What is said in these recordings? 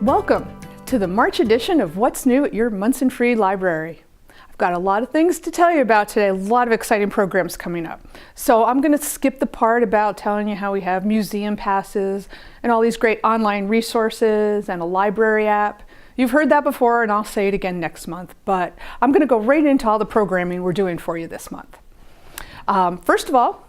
Welcome to the March edition of What's New at your Monson Free Library. I've got a lot of things to tell you about today, a lot of exciting programs coming up. So I'm going to skip the part about telling you how we have museum passes and all these great online resources and a library app. You've heard that before and I'll say it again next month, but I'm going to go right into all the programming we're doing for you this month. First of all,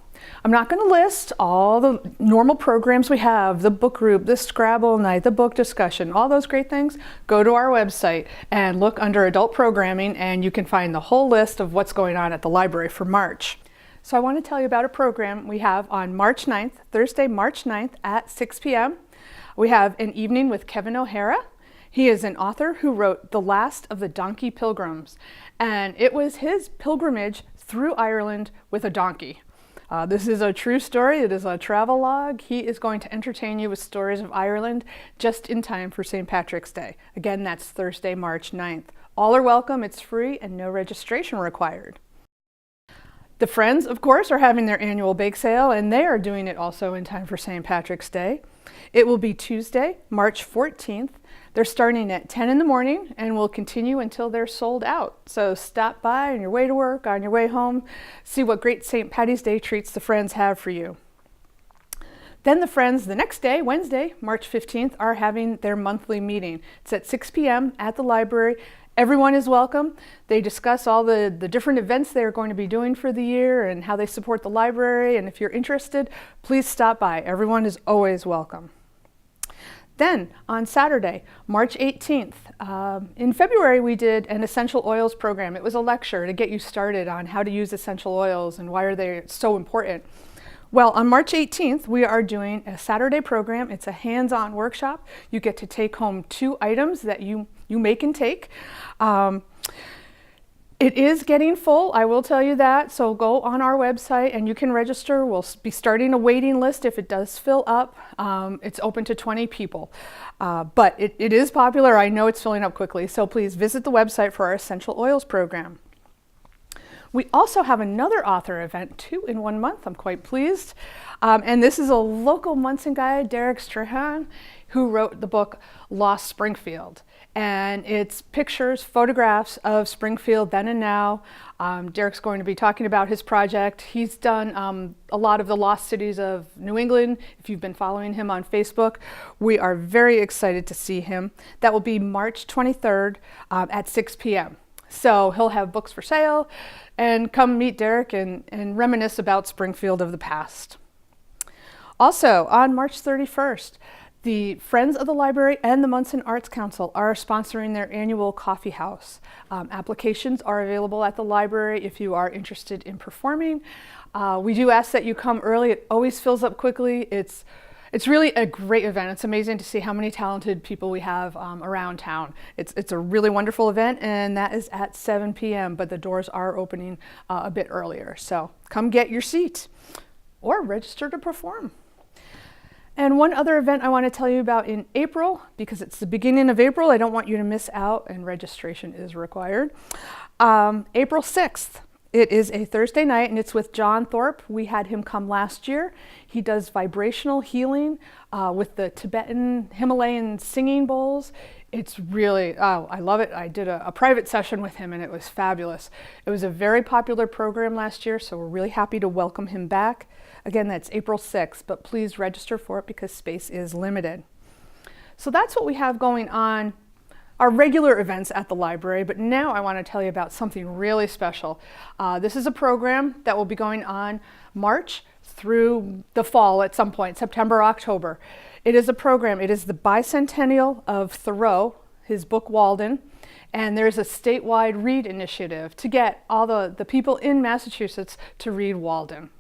I'm not going to list all the normal programs we have, the book group, the Scrabble night, the book discussion, all those great things. Go to our website and look under adult programming and you can find the whole list of what's going on at the library for March. So I want to tell you about a program we have on March 9th, Thursday, March 9th at 6 p.m. We have an evening with Kevin O'Hara. He is an author who wrote The Last of the Donkey Pilgrims, and it was his pilgrimage through Ireland with a donkey. This is a true story. It is a travel log. He is going to entertain you with stories of Ireland just in time for St. Patrick's Day. Again, that's Thursday, March 9th. All are welcome. It's free and no registration required. The Friends, of course, are having their annual bake sale, and they are doing it also in time for St. Patrick's Day. It will be Tuesday, March 14th. They're starting at 10 in the morning and will continue until they're sold out. So stop by on your way to work, on your way home, see what great St. Patty's Day treats the Friends have for you. Then the Friends, the next day, Wednesday, March 15th, are having their monthly meeting. It's at 6 p.m. at the library. Everyone is welcome. They discuss all the different events they're going to be doing for the year and how they support the library. And if you're interested, please stop by. Everyone is always welcome. Then on Saturday, March 18th, in February we did an essential oils program. It was a lecture to get you started on how to use essential oils and why are they so important. Well, on March 18th, we are doing a Saturday program. It's a hands-on workshop. You get to take home 2 items that you make and take. It is getting full, I will tell you that, so go on our website and you can register. We'll be starting a waiting list if it does fill up. It's open to 20 people, but it is popular. I know it's filling up quickly, so please visit the website for our Essential Oils program. We also have another author event, 2 in 1 month. I'm quite pleased. And this is a local Monson guy, Derek Strahan, who wrote the book Lost Springfield. And it's pictures, photographs of Springfield then and now. Derek's going to be talking about his project. He's done a lot of the lost cities of New England. If you've been following him on Facebook, we are very excited to see him. That will be March 23rd at 6 p.m. So he'll have books for sale, and come meet Derek and reminisce about Springfield of the past. Also, on March 31st, the Friends of the Library and the Monson Arts Council are sponsoring their annual coffee house. Applications are available at the library if you are interested in performing. We do ask that you come early. It always fills up quickly. It's really a great event. It's amazing to see how many talented people we have around town. It's a really wonderful event, and that is at 7 p.m., but the doors are opening a bit earlier. So come get your seat or register to perform. And one other event I want to tell you about in April, because it's the beginning of April, I don't want you to miss out, and registration is required. April 6th. It is a Thursday night, and it's with John Thorpe. We had him come last year. He does vibrational healing with the Tibetan Himalayan singing bowls. It's really, I love it. I did a private session with him, and it was fabulous. It was a very popular program last year, so we're really happy to welcome him back. Again, that's April 6th, but please register for it because space is limited. So that's what we have going on, our regular events at the library, but now I want to tell you about something really special. This is a program that will be going on March through the fall at some point, September, October. It is a program, it is the bicentennial of Thoreau, his book Walden, and there's a statewide read initiative to get all the people in Massachusetts to read Walden.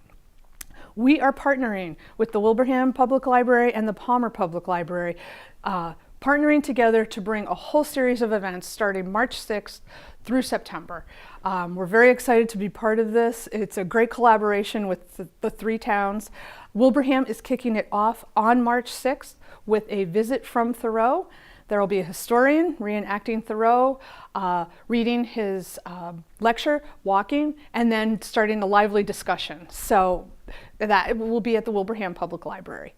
We are partnering with the Wilbraham Public Library and the Palmer Public Library, partnering together to bring a whole series of events starting March 6th through September. We're very excited to be part of this. It's a great collaboration with the 3 towns. Wilbraham is kicking it off on March 6th with a visit from Thoreau. There will be a historian reenacting Thoreau, reading his lecture, walking, and then starting a lively discussion. So that will be at the Wilbraham Public Library.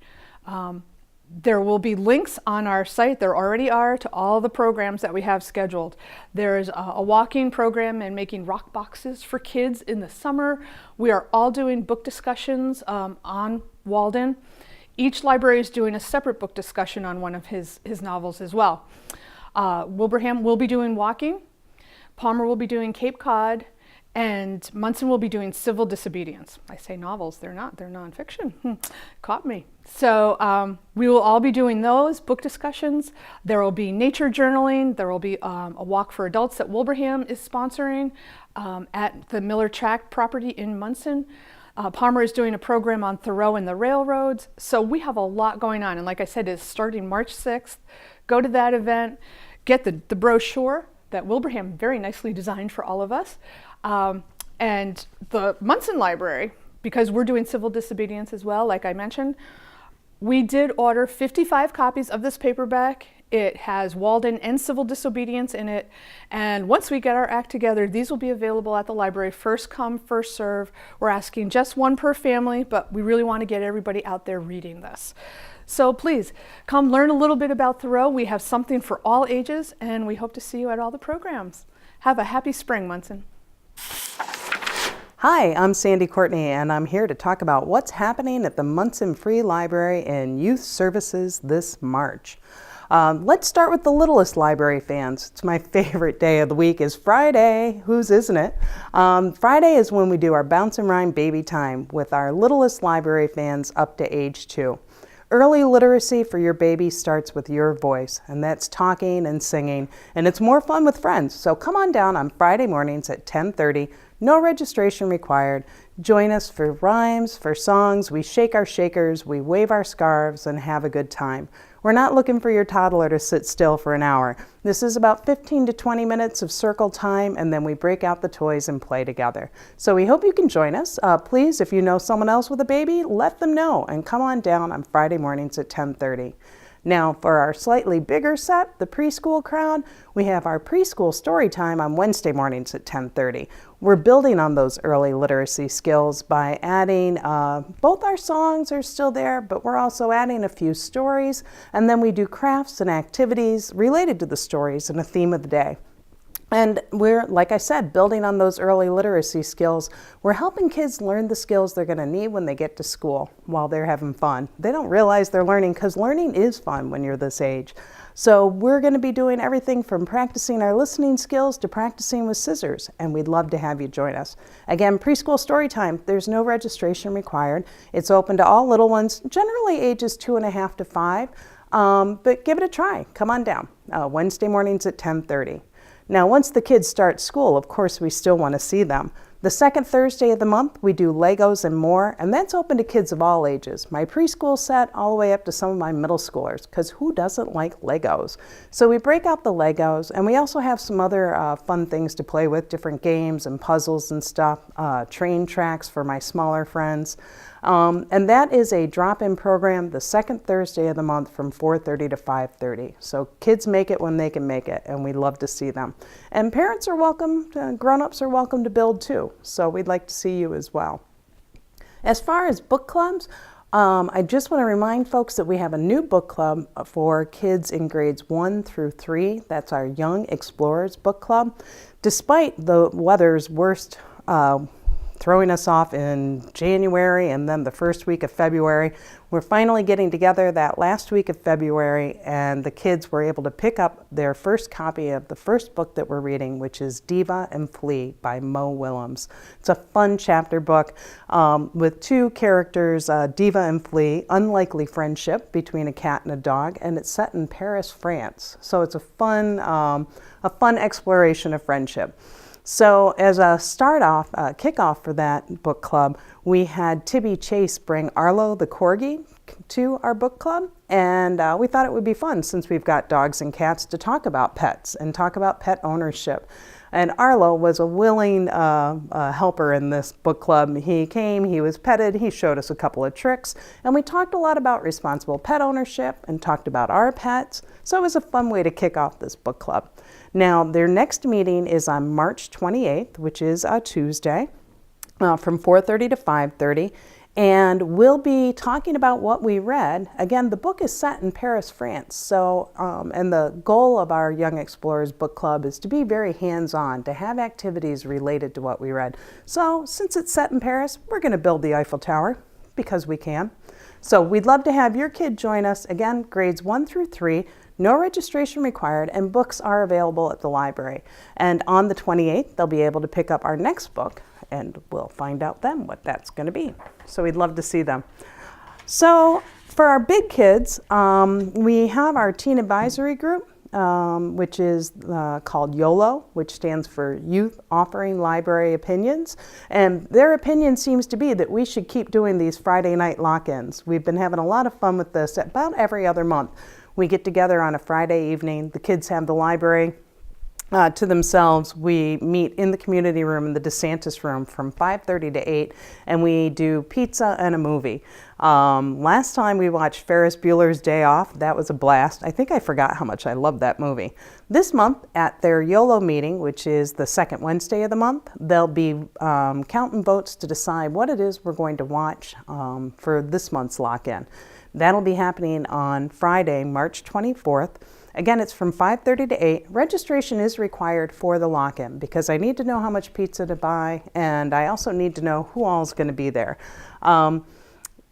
There will be links on our site, there already are, to all the programs that we have scheduled. There's a walking program and making rock boxes for kids in the summer. We are all doing book discussions on Walden. Each library is doing a separate book discussion on one of his novels as well. Wilbraham will be doing walking, Palmer will be doing Cape Cod, and Monson will be doing civil disobedience. I say novels, they're not, they're nonfiction. Caught me. So we will all be doing those book discussions. There will be nature journaling. There will be a walk for adults that Wilbraham is sponsoring at the Miller Tract property in Monson. Palmer is doing a program on Thoreau and the railroads. So we have a lot going on. And like I said, it's starting March 6th. Go to that event, get the brochure that Wilbraham very nicely designed for all of us. And the Monson Library, because we're doing civil disobedience as well, like I mentioned, we did order 55 copies of this paperback. It has Walden and civil disobedience in it. And once we get our act together, these will be available at the library. First come, first serve. We're asking just one per family, but we really want to get everybody out there reading this. So please come learn a little bit about Thoreau. We have something for all ages, and we hope to see you at all the programs. Have a happy spring, Monson. Hi, I'm Sandy Courtney, and I'm here to talk about what's happening at the Monson Free Library and Youth Services this March. Let's start with the littlest library fans. It's my favorite day of the week is Friday. Whose isn't it? Friday is when we do our Bounce and Rhyme Baby Time with our littlest library fans up to age 2. Early literacy for your baby starts with your voice, and that's talking and singing, and it's more fun with friends. So come on down on Friday mornings at 10:30. No registration required. Join us for rhymes, for songs. We shake our shakers, we wave our scarves, and have a good time. We're not looking for your toddler to sit still for an hour. This is about 15 to 20 minutes of circle time, and then we break out the toys and play together. So we hope you can join us. Please, if you know someone else with a baby, let them know, and come on down on Friday mornings at 10:30. Now, for our slightly bigger set, the preschool crowd, we have our preschool story time on Wednesday mornings at 10:30. We're building on those early literacy skills by adding, both our songs are still there, but we're also adding a few stories, and then we do crafts and activities related to the stories and a theme of the day. And we're, like I said, building on those early literacy skills. We're helping kids learn the skills they're going to need when they get to school while they're having fun. They don't realize they're learning because learning is fun when you're this age. So we're going to be doing everything from practicing our listening skills to practicing with scissors, and we'd love to have you join us. Again, preschool story time, there's no registration required. It's open to all little ones, generally ages 2.5 to 5, but give it a try. Come on down. Wednesday mornings at 10:30. Now, once the kids start school, of course, we still want to see them. The second Thursday of the month, we do Legos and more, and that's open to kids of all ages. My preschool set all the way up to some of my middle schoolers, because who doesn't like Legos? So we break out the Legos, and we also have some other fun things to play with, different games and puzzles and stuff, train tracks for my smaller friends. And that is a drop-in program the second Thursday of the month from 4:30 to 5:30. So kids make it when they can make it, and we love to see them. And parents are welcome, grown-ups are welcome to build too. So we'd like to see you as well. As far as book clubs, I just want to remind folks that we have a new book club for kids in grades 1 through 3. That's our Young Explorers Book Club. Despite the weather's worst throwing us off in January and then the first week of February, we're finally getting together that last week of February, and the kids were able to pick up their first copy of the first book that we're reading, which is Diva and Flea by Mo Willems. It's a fun chapter book with two characters, Diva and Flea, unlikely friendship between a cat and a dog, and it's set in Paris, France. So it's a fun exploration of friendship. So as a kickoff for that book club, we had Tibby Chase bring Arlo the Corgi to our book club, and we thought it would be fun since we've got dogs and cats to talk about pets and talk about pet ownership. And Arlo was a willing helper in this book club. He came, he was petted, he showed us a couple of tricks, and we talked a lot about responsible pet ownership and talked about our pets. So it was a fun way to kick off this book club. Now, their next meeting is on March 28th, which is a Tuesday, from 4:30 to 5:30. And we'll be talking about what we read. Again, the book is set in Paris, France. So, and the goal of our Young Explorers Book Club is to be very hands-on, to have activities related to what we read. So, since it's set in Paris, we're going to build the Eiffel Tower because we can. So, we'd love to have your kid join us. Again, grades 1 through 3, no registration required, and books are available at the library. And on the 28th, they'll be able to pick up our next book, and we'll find out then what that's going to be. So we'd love to see them. So for our big kids, we have our teen advisory group, which is called YOLO, which stands for Youth Offering Library Opinions. And their opinion seems to be that we should keep doing these Friday night lock-ins. We've been having a lot of fun with this about every other month. We get together on a Friday evening. The kids have the library to themselves. We meet in the community room in the DeSantis room from 5:30 to 8, and we do pizza and a movie. Last time we watched Ferris Bueller's Day Off. That was a blast. I think I forgot how much I loved that movie. This month at their YOLO meeting, which is the second Wednesday of the month, they'll be counting votes to decide what it is we're going to watch for this month's lock-in. That'll be happening on Friday, March 24th. Again, it's from 5:30 to 8. Registration is required for the lock-in because I need to know how much pizza to buy, and I also need to know who all is going to be there.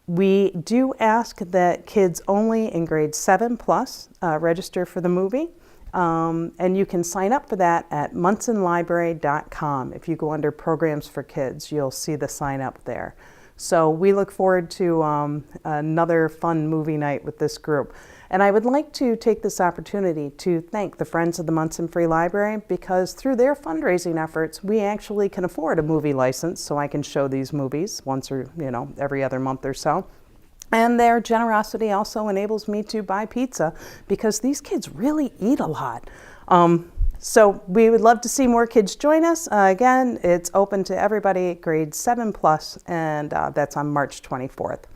We do ask that kids only in grade 7 plus register for the movie, and you can sign up for that at monsonlibrary.com. If you go under Programs for Kids, you'll see the sign up there. So we look forward to another fun movie night with this group. And I would like to take this opportunity to thank the Friends of the Monson Free Library, because through their fundraising efforts, we actually can afford a movie license so I can show these movies once or, every other month or so. And their generosity also enables me to buy pizza because these kids really eat a lot. So we would love to see more kids join us. Again, it's open to everybody grade 7 plus, and that's on March 24th.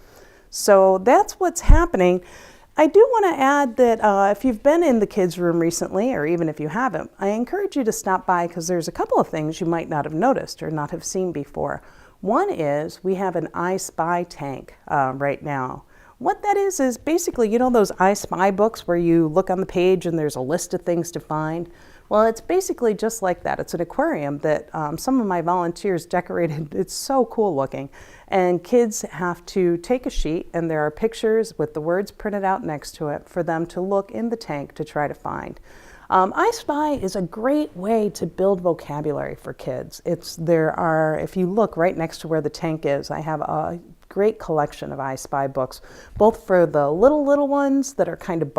So that's what's happening. I do want to add that if you've been in the kids' room recently, or even if you haven't, I encourage you to stop by because there's a couple of things you might not have noticed or not have seen before. One is we have an I Spy tank right now. What that is basically, those I Spy books where you look on the page and there's a list of things to find. Well, it's basically just like that. It's an aquarium that some of my volunteers decorated. It's so cool looking. And kids have to take a sheet, and there are pictures with the words printed out next to it for them to look in the tank to try to find. I Spy is a great way to build vocabulary for kids. If you look right next to where the tank is, I have a great collection of I Spy books, both for the little ones that are kind of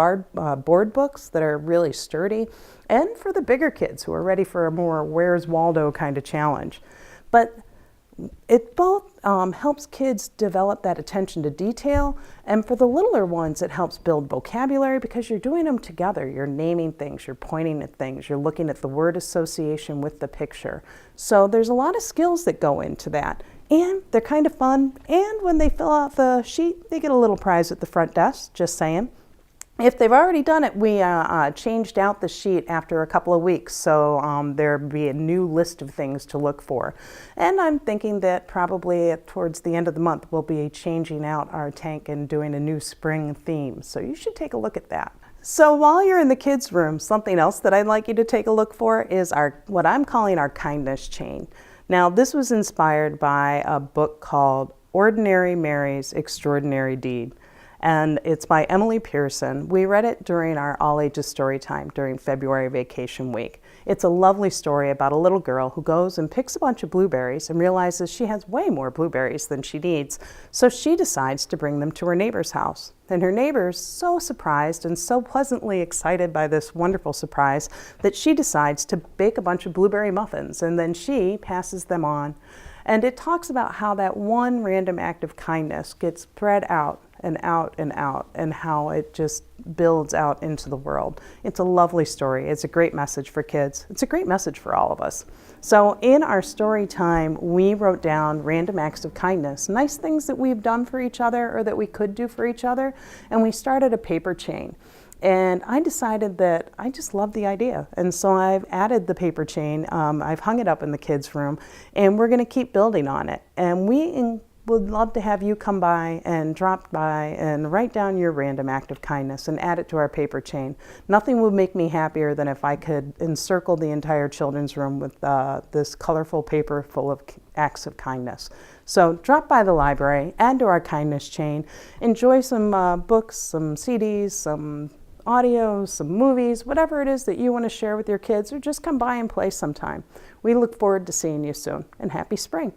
board books that are really sturdy, and for the bigger kids who are ready for a more Where's Waldo kind of challenge. But it both helps kids develop that attention to detail, and for the littler ones it helps build vocabulary because you're doing them together. You're naming things, you're pointing at things, you're looking at the word association with the picture. So there's a lot of skills that go into that, and they're kind of fun, and when they fill out the sheet they get a little prize at the front desk, just saying. If they've already done it, we changed out the sheet after a couple of weeks, so there'll be a new list of things to look for. And I'm thinking that probably towards the end of the month, we'll be changing out our tank and doing a new spring theme. So you should take a look at that. So while you're in the kids' room, something else that I'd like you to take a look for is what I'm calling our kindness chain. Now, this was inspired by a book called Ordinary Mary's Extraordinary Deed. And it's by Emily Pearson. We read it during our all ages story time during February vacation week. It's a lovely story about a little girl who goes and picks a bunch of blueberries and realizes she has way more blueberries than she needs. So she decides to bring them to her neighbor's house. And her neighbor's so surprised and so pleasantly excited by this wonderful surprise that she decides to bake a bunch of blueberry muffins, and then she passes them on. And it talks about how that one random act of kindness gets spread out and out and out, and how it just builds out into the world. It's a lovely story. It's a great message for kids. It's a great message for all of us. So in our story time, we wrote down random acts of kindness, nice things that we've done for each other or that we could do for each other, and we started a paper chain. And I decided that I just love the idea. And so I've added the paper chain. I've hung it up in the kids' room, and we're going to keep building on it. And we would love to have you come by and drop by and write down your random act of kindness and add it to our paper chain. Nothing would make me happier than if I could encircle the entire children's room with this colorful paper full of acts of kindness. So drop by the library, add to our kindness chain, enjoy some books, some CDs, some audio, some movies, whatever it is that you want to share with your kids, or just come by and play sometime. We look forward to seeing you soon, and happy spring.